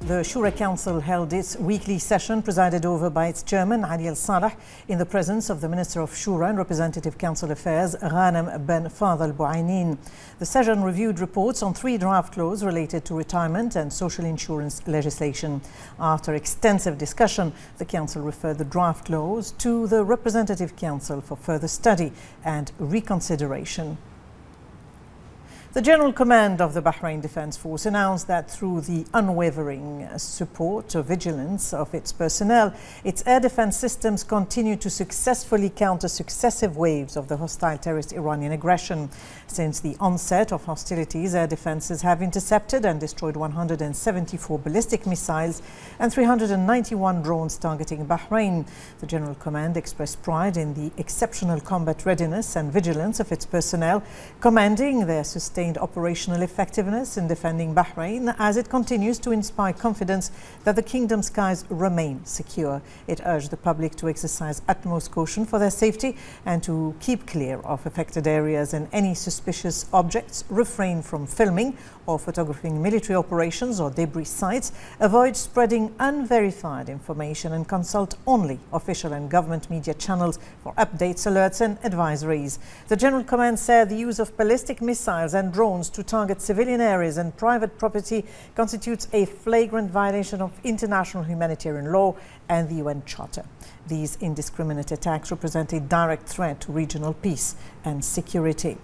The Shura Council held its weekly session presided over by its chairman, Ali Al-Saleh, in the presence of the Minister of Shura and Representative Council Affairs, Ghanem Ben Fadl Bouainin. The session reviewed reports on 3 draft laws related to retirement and social insurance legislation. After extensive discussion, the Council referred the draft laws to the Representative Council for further study and reconsideration. The General Command of the Bahrain Defence Force announced that through the unwavering support or vigilance of its personnel, its air defence systems continue to successfully counter successive waves of the hostile terrorist Iranian aggression. Since the onset of hostilities, air defences have intercepted and destroyed 174 ballistic missiles and 391 drones targeting Bahrain. The General Command expressed pride in the exceptional combat readiness and vigilance of its personnel, commending their sustained operational effectiveness in defending Bahrain as it continues to inspire confidence that the kingdom's skies remain secure. It urged the public to exercise utmost caution for their safety and to keep clear of affected areas and any suspicious objects, refrain from filming or photographing military operations or debris sites, avoid spreading unverified information and consult only official and government media channels for updates, alerts and advisories. The General Command said the use of ballistic missiles and drones to target civilian areas and private property constitutes a flagrant violation of international humanitarian law and the UN Charter. These indiscriminate attacks represent a direct threat to regional peace and security.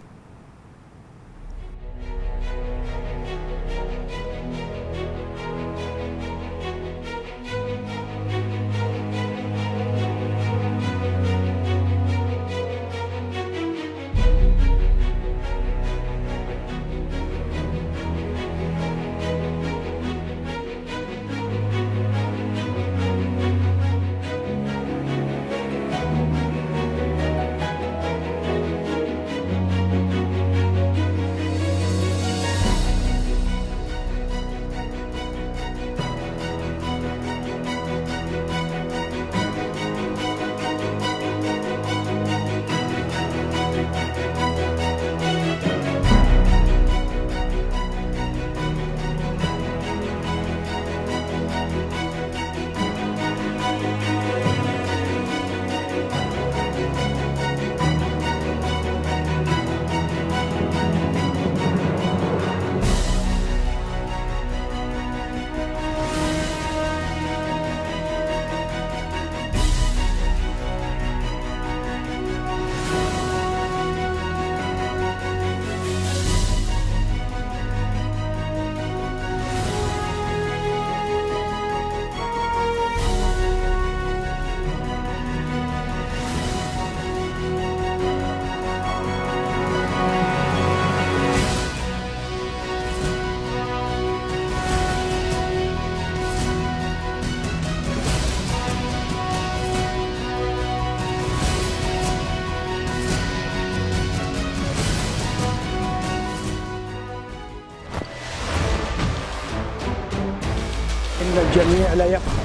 الجميع لا يفخر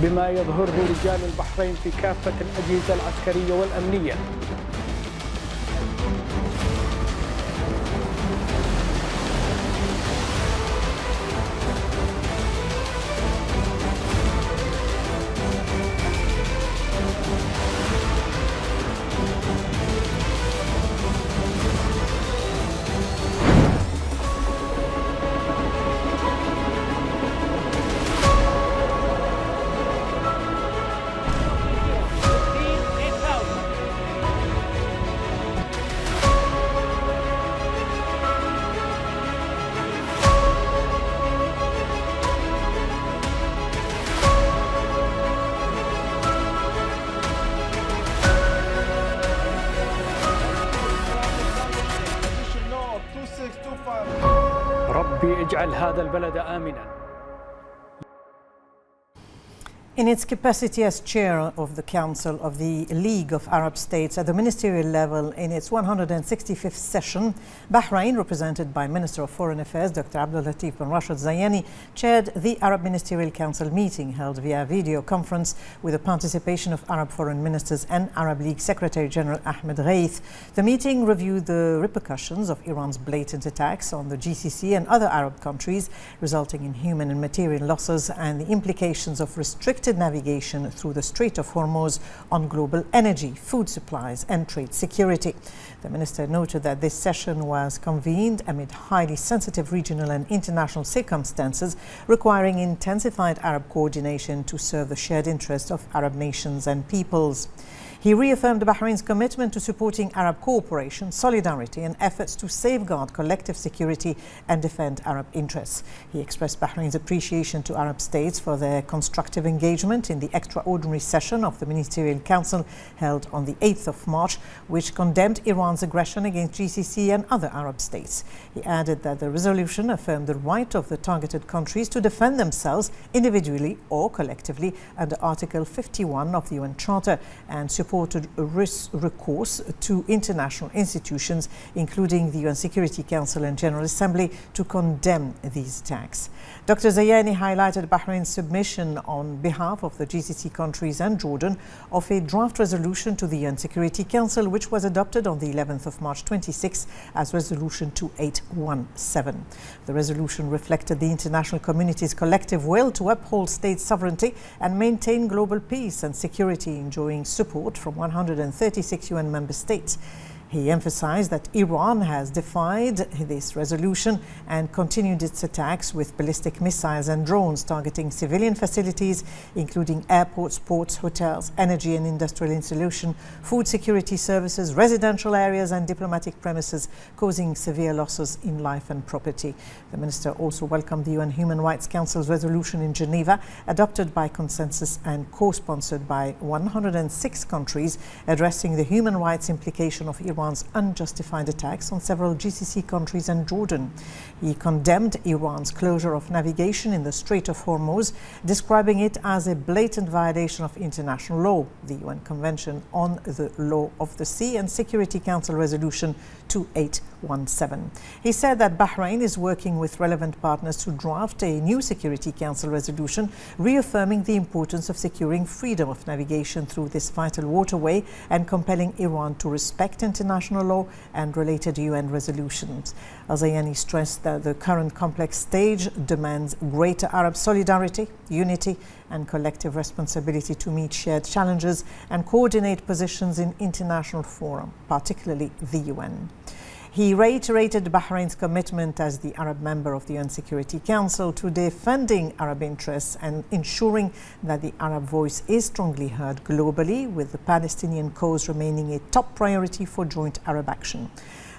بما يظهره رجال البحرين في كافة الأجهزة العسكرية والأمنية. ربي اجعل هذا البلد آمنا. In its capacity as chair of the Council of the League of Arab States at the ministerial level in its 165th session, Bahrain, represented by Minister of Foreign Affairs Dr. Abdul Latif bin Rashid Zayani, chaired the Arab Ministerial Council meeting held via video conference with the participation of Arab foreign ministers and Arab League Secretary General Ahmed Ghaith. The meeting reviewed the repercussions of Iran's blatant attacks on the GCC and other Arab countries, resulting in human and material losses, and the implications of restricted navigation through the Strait of Hormuz on global energy, food supplies and trade security. The minister noted that this session was convened amid highly sensitive regional and international circumstances requiring intensified Arab coordination to serve the shared interests of Arab nations and peoples. He reaffirmed Bahrain's commitment to supporting Arab cooperation, solidarity and efforts to safeguard collective security and defend Arab interests. He expressed Bahrain's appreciation to Arab states for their constructive engagement in the extraordinary session of the Ministerial Council held on the 8th of March, which condemned Iran's aggression against GCC and other Arab states. He added that the resolution affirmed the right of the targeted countries to defend themselves individually or collectively under Article 51 of the UN Charter and supported recourse to international institutions, including the UN Security Council and General Assembly, to condemn these attacks. Dr. Zayani highlighted Bahrain's submission on behalf of the GCC countries and Jordan of a draft resolution to the UN Security Council, which was adopted on the 11th of March 26 as Resolution 2817. The resolution reflected the international community's collective will to uphold state sovereignty and maintain global peace and security, enjoying support from 136 UN member states. He emphasized that Iran has defied this resolution and continued its attacks with ballistic missiles and drones targeting civilian facilities, including airports, ports, hotels, energy and industrial installation, food security services, residential areas and diplomatic premises, causing severe losses in life and property. The minister also welcomed the UN Human Rights Council's resolution in Geneva, adopted by consensus and co-sponsored by 106 countries, addressing the human rights implication of Iran's unjustified attacks on several GCC countries and Jordan. He condemned Iran's closure of navigation in the Strait of Hormuz, describing it as a blatant violation of international law, the UN Convention on the Law of the Sea and Security Council Resolution 2817. He said that Bahrain is working with relevant partners to draft a new Security Council resolution, reaffirming the importance of securing freedom of navigation through this vital waterway and compelling Iran to respect international law and related UN resolutions. Al-Zayani stressed that the current complex stage demands greater Arab solidarity, unity and collective responsibility to meet shared challenges and coordinate positions in international fora, particularly the UN. He reiterated Bahrain's commitment as the Arab member of the UN Security Council to defending Arab interests and ensuring that the Arab voice is strongly heard globally, with the Palestinian cause remaining a top priority for joint Arab action.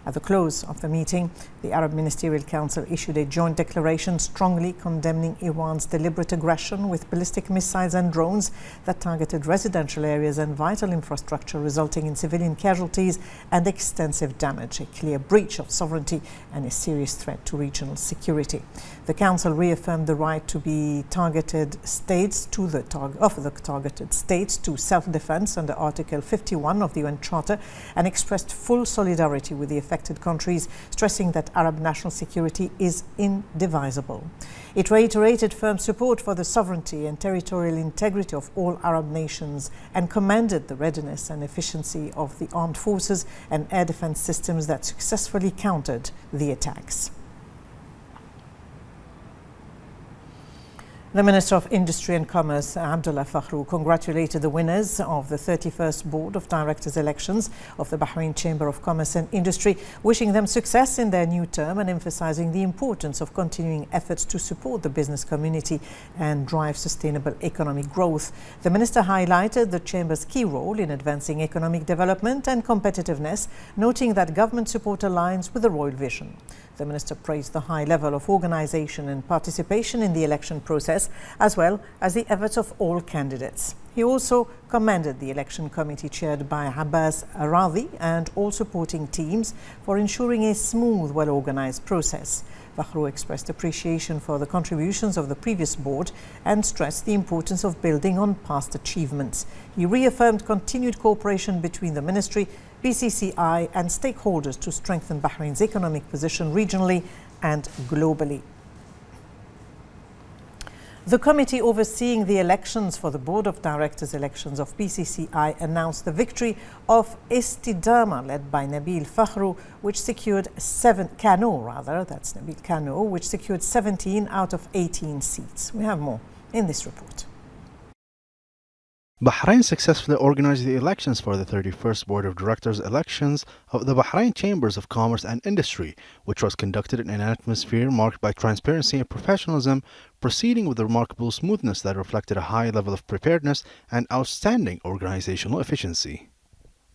At the close of the meeting, the Arab Ministerial Council issued a joint declaration strongly condemning Iran's deliberate aggression with ballistic missiles and drones that targeted residential areas and vital infrastructure, resulting in civilian casualties and extensive damage, a clear breach of sovereignty and a serious threat to regional security. The Council reaffirmed the right to be targeted states to the targeted states to self-defense under Article 51 of the UN Charter and expressed full solidarity with the affected countries, stressing that Arab national security is indivisible. It reiterated firm support for the sovereignty and territorial integrity of all Arab nations and commended the readiness and efficiency of the armed forces and air defense systems that successfully countered the attacks. The Minister of Industry and Commerce, Abdullah Fakhrou, congratulated the winners of the 31st Board of Directors elections of the Bahrain Chamber of Commerce and Industry, wishing them success in their new term and emphasizing the importance of continuing efforts to support the business community and drive sustainable economic growth. The Minister highlighted the Chamber's key role in advancing economic development and competitiveness, noting that government support aligns with the royal vision. The Minister praised the high level of organization and participation in the election process, as well as the efforts of all candidates. He also commended the election committee chaired by Abbas Radhi and all supporting teams for ensuring a smooth, well-organized process. Fakhru expressed appreciation for the contributions of the previous board and stressed the importance of building on past achievements. He reaffirmed continued cooperation between the ministry, BCCI and stakeholders to strengthen Bahrain's economic position regionally and globally. The committee overseeing the elections for the Board of Directors elections of BCCI announced the victory of Istidama, led by Nabil Fakhru, which secured Nabil Kano, which secured 17 out of 18 seats. We have more in this report. Bahrain successfully organized the elections for the 31st Board of Directors elections of the Bahrain Chambers of Commerce and Industry, which was conducted in an atmosphere marked by transparency and professionalism, proceeding with remarkable smoothness that reflected a high level of preparedness and outstanding organizational efficiency.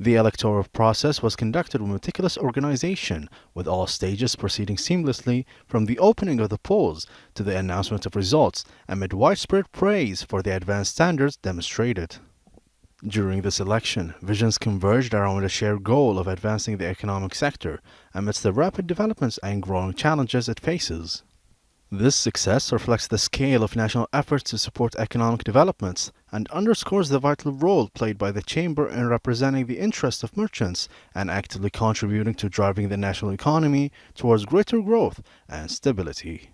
The electoral process was conducted with meticulous organization, with all stages proceeding seamlessly from the opening of the polls to the announcement of results, amid widespread praise for the advanced standards demonstrated. During this election, visions converged around a shared goal of advancing the economic sector amidst the rapid developments and growing challenges it faces. This success reflects the scale of national efforts to support economic developments and underscores the vital role played by the Chamber in representing the interests of merchants and actively contributing to driving the national economy towards greater growth and stability.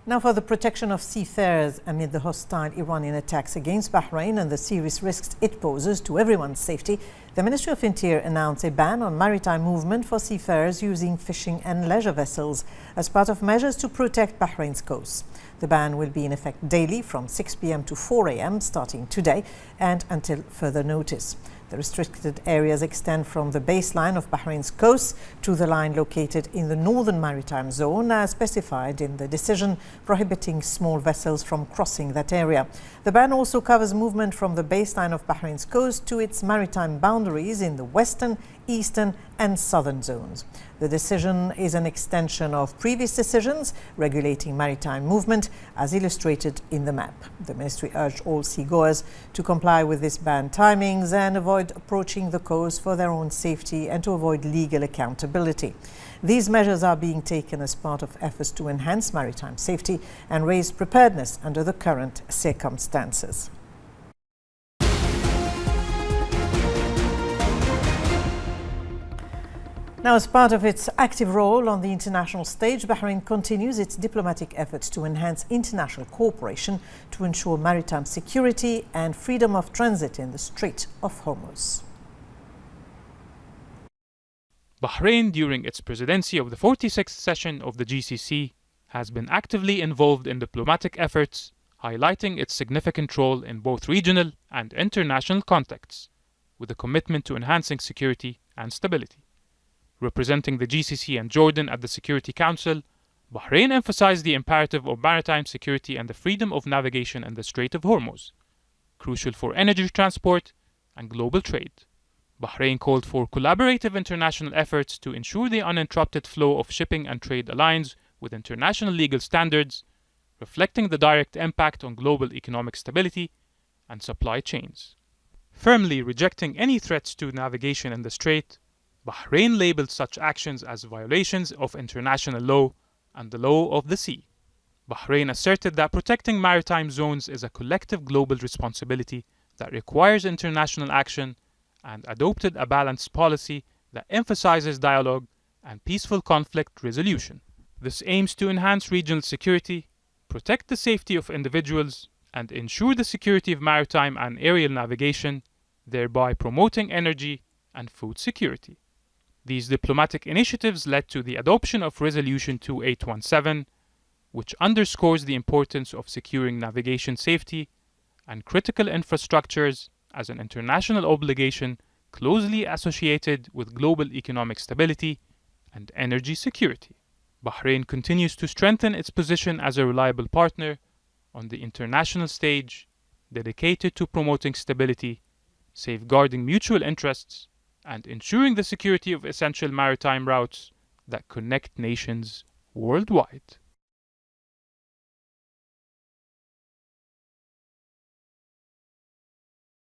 Now, for the protection of seafarers amid the hostile Iranian attacks against Bahrain and the serious risks it poses to everyone's safety, the Ministry of Interior announced a ban on maritime movement for seafarers using fishing and leisure vessels as part of measures to protect Bahrain's coast. The ban will be in effect daily from 6 p.m. to 4 a.m. starting today and until further notice. The restricted areas extend from the baseline of Bahrain's coast to the line located in the northern maritime zone, as specified in the decision prohibiting small vessels from crossing that area. The ban also covers movement from the baseline of Bahrain's coast to its maritime boundaries in the western, eastern and southern zones. The decision is an extension of previous decisions regulating maritime movement, as illustrated in the map. The ministry urged all seagoers to comply with this ban timings and avoid approaching the coast for their own safety and to avoid legal accountability. These measures are being taken as part of efforts to enhance maritime safety and raise preparedness under the current circumstances. Now, as part of its active role on the international stage, Bahrain continues its diplomatic efforts to enhance international cooperation to ensure maritime security and freedom of transit in the Strait of Hormuz. Bahrain, during its presidency of the 46th session of the GCC, has been actively involved in diplomatic efforts, highlighting its significant role in both regional and international contexts, with a commitment to enhancing security and stability. Representing the GCC and Jordan at the Security Council, Bahrain emphasized the imperative of maritime security and the freedom of navigation in the Strait of Hormuz, crucial for energy transport and global trade. Bahrain called for collaborative international efforts to ensure the uninterrupted flow of shipping and trade aligns with international legal standards, reflecting the direct impact on global economic stability and supply chains. Firmly rejecting any threats to navigation in the Strait, Bahrain labeled such actions as violations of international law and the law of the sea. Bahrain asserted that protecting maritime zones is a collective global responsibility that requires international action and adopted a balanced policy that emphasizes dialogue and peaceful conflict resolution. This aims to enhance regional security, protect the safety of individuals, and ensure the security of maritime and aerial navigation, thereby promoting energy and food security. These diplomatic initiatives led to the adoption of Resolution 2817, which underscores the importance of securing navigation safety and critical infrastructures as an international obligation closely associated with global economic stability and energy security. Bahrain continues to strengthen its position as a reliable partner on the international stage, dedicated to promoting stability, safeguarding mutual interests, and ensuring the security of essential maritime routes that connect nations worldwide.